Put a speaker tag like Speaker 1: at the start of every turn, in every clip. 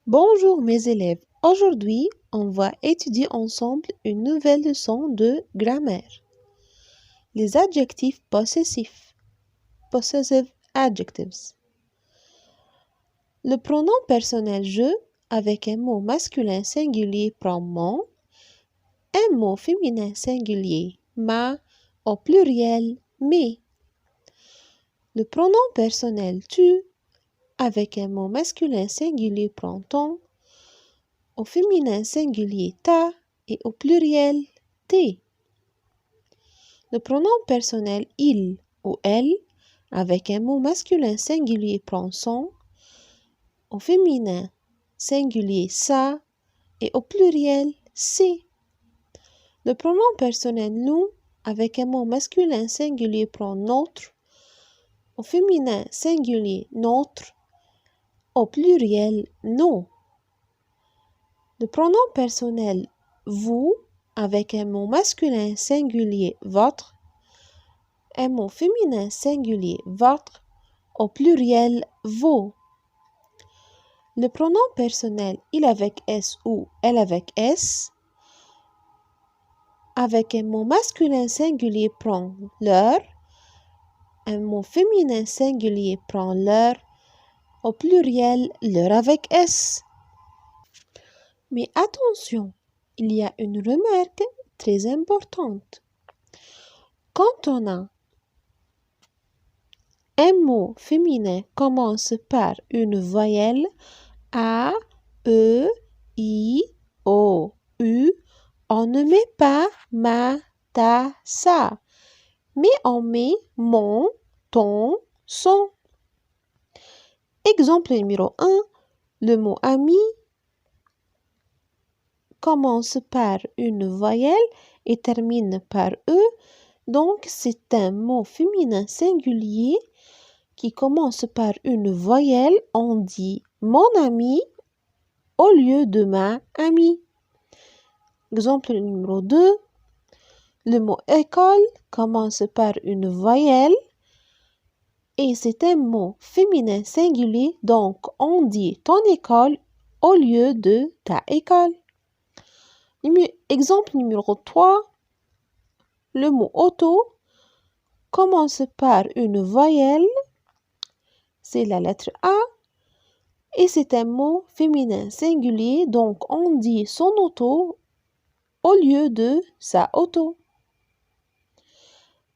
Speaker 1: Bonjour mes élèves, aujourd'hui on va étudier ensemble une nouvelle leçon de grammaire. Les adjectifs possessifs, possessive adjectives. Le pronom personnel je avec un mot masculin singulier prend mon, un mot féminin singulier ma, au pluriel mes. Le pronom personnel tu avec un mot masculin singulier prend ton, au féminin singulier ta et au pluriel tes. Le pronom personnel il ou elle avec un mot masculin singulier prend son, au féminin singulier sa et au pluriel ses. Le pronom personnel nous avec un mot masculin singulier prend notre, au féminin singulier notre, au pluriel nos. Le pronom personnel vous avec un mot masculin singulier votre, un mot féminin singulier votre, au pluriel vos. Le pronom personnel il avec S ou elle avec S avec un mot masculin singulier prend leur, un mot féminin singulier prend leur, au pluriel leur avec S. Mais attention, il y a une remarque très importante. Quand on a un mot féminin commence par une voyelle A, E, I, O, U, on ne met pas ma, ta, sa, mais on met mon, ton, son. Exemple numéro 1, le mot ami commence par une voyelle et termine par E, donc c'est un mot féminin singulier qui commence par une voyelle, on dit mon ami au lieu de ma amie. Exemple numéro 2, le mot école commence par une voyelle et c'est un mot féminin singulier, donc on dit ton école au lieu de ta école. Exemple numéro 3, le mot auto commence par une voyelle, c'est la lettre A, et c'est un mot féminin singulier, donc on dit son auto au lieu de sa auto.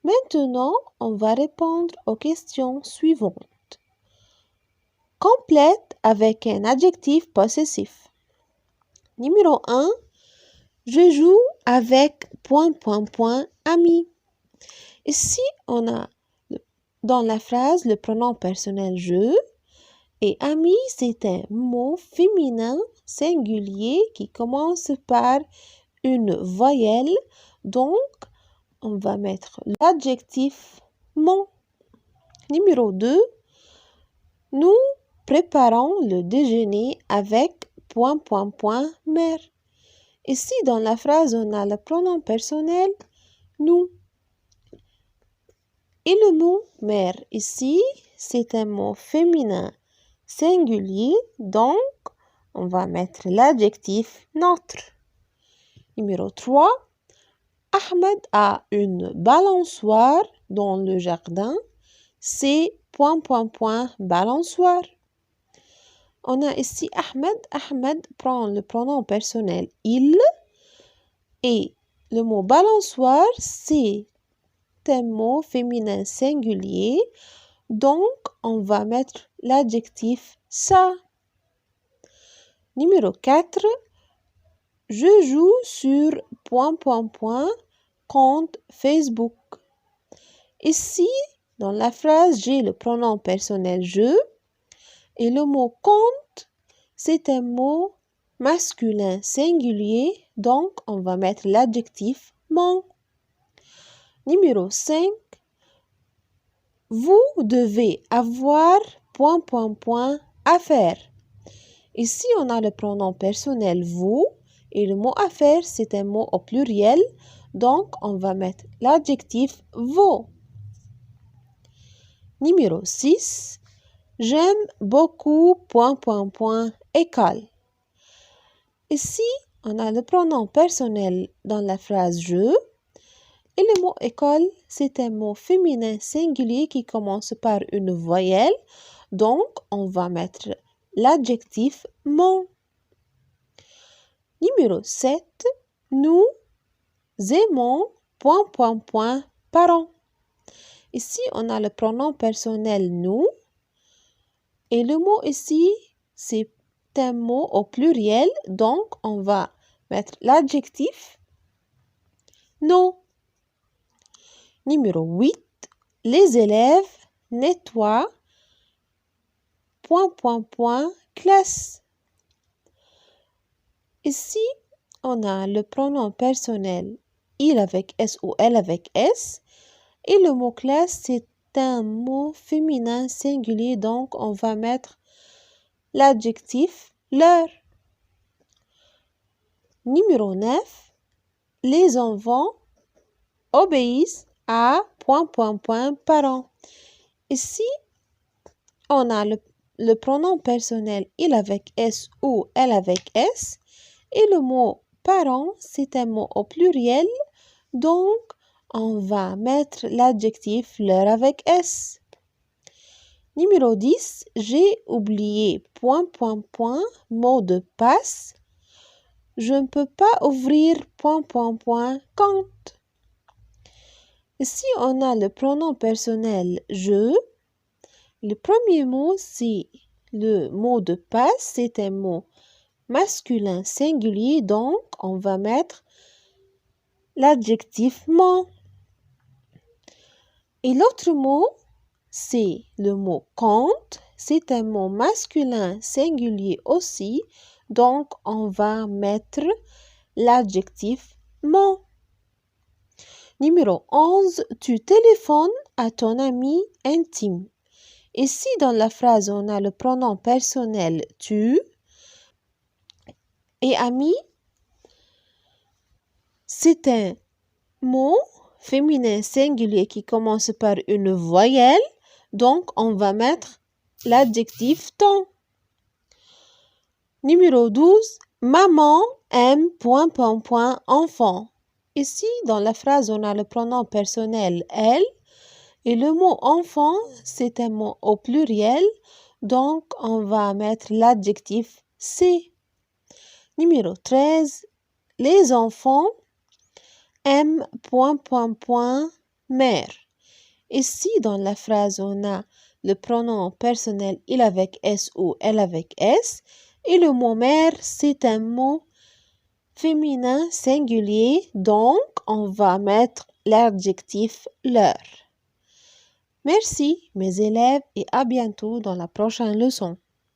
Speaker 1: Maintenant, on va répondre aux questions suivantes. Complète avec un adjectif possessif. Numéro 1, je joue avec ... ami. Ici, on a dans la phrase le pronom personnel je et ami, c'est un mot féminin singulier qui commence par une voyelle. Donc, on va mettre l'adjectif mon. Numéro 2, nous préparons le déjeuner avec ... mère. Ici, dans la phrase, on a le pronom personnel nous. Et le mot mère, ici, c'est un mot féminin singulier, donc on va mettre l'adjectif notre. Numéro 3, Ahmed a une balançoire dans le jardin, c'est ... balançoire. On a ici Ahmed. Ahmed prend le pronom personnel il et le mot balançoire, c'est un mot féminin singulier, donc on va mettre l'adjectif ça. Numéro 4, je joue sur ... compte Facebook. Ici, dans la phrase, j'ai le pronom personnel je et le mot compte, c'est un mot masculin singulier, donc on va mettre l'adjectif mon. Numéro 5, vous devez avoir ... à faire. Ici, on a le pronom personnel vous et le mot à faire, c'est un mot au pluriel, donc on va mettre l'adjectif vos. Numéro 6, j'aime beaucoup ... école. Ici, on a le pronom personnel dans la phrase je. Et le mot école, c'est un mot féminin singulier qui commence par une voyelle. Donc, on va mettre l'adjectif mon. Numéro 7. Nous aimons ... parents. Ici, on a le pronom personnel nous. Et le mot ici, c'est un mot au pluriel. Donc, on va mettre l'adjectif non. Numéro 8. Les élèves nettoient ... classe. Ici, on a le pronom personnel il avec S ou elle avec S. Et le mot classe, c'est un mot féminin singulier. Donc, on va mettre l'adjectif leur. Numéro 9. Les enfants obéissent à ... parents. Ici, on a le pronom personnel il avec S ou elle avec S. Et le mot parent, c'est un mot au pluriel. Donc, on va mettre l'adjectif leur avec S. Numéro 10. J'ai oublié ... mot de passe. Je ne peux pas ouvrir ... compte. Ici, on a le pronom personnel je. Le premier mot, c'est le mot de passe. C'est un mot masculin singulier. Donc, on va mettre l'adjectif mon. Et l'autre mot, c'est le mot compte. C'est un mot masculin singulier aussi. Donc, on va mettre l'adjectif mon. Numéro 11. Tu téléphones à ton ami intime. Ici, dans la phrase, on a le pronom personnel tu. Et ami, c'est un mot féminin singulier qui commence par une voyelle. Donc, on va mettre l'adjectif ton. Numéro 12. Maman aime ... enfant. Ici, dans la phrase, on a le pronom personnel elle. Et le mot enfant, c'est un mot au pluriel. Donc, on va mettre l'adjectif c'est. Numéro 13. Les enfants aiment ... mère. Ici, dans la phrase, on a le pronom personnel il avec S ou elle avec S. Et le mot mère, c'est un mot féminin singulier. Donc, on va mettre l'adjectif leur. Merci mes élèves et à bientôt dans la prochaine leçon.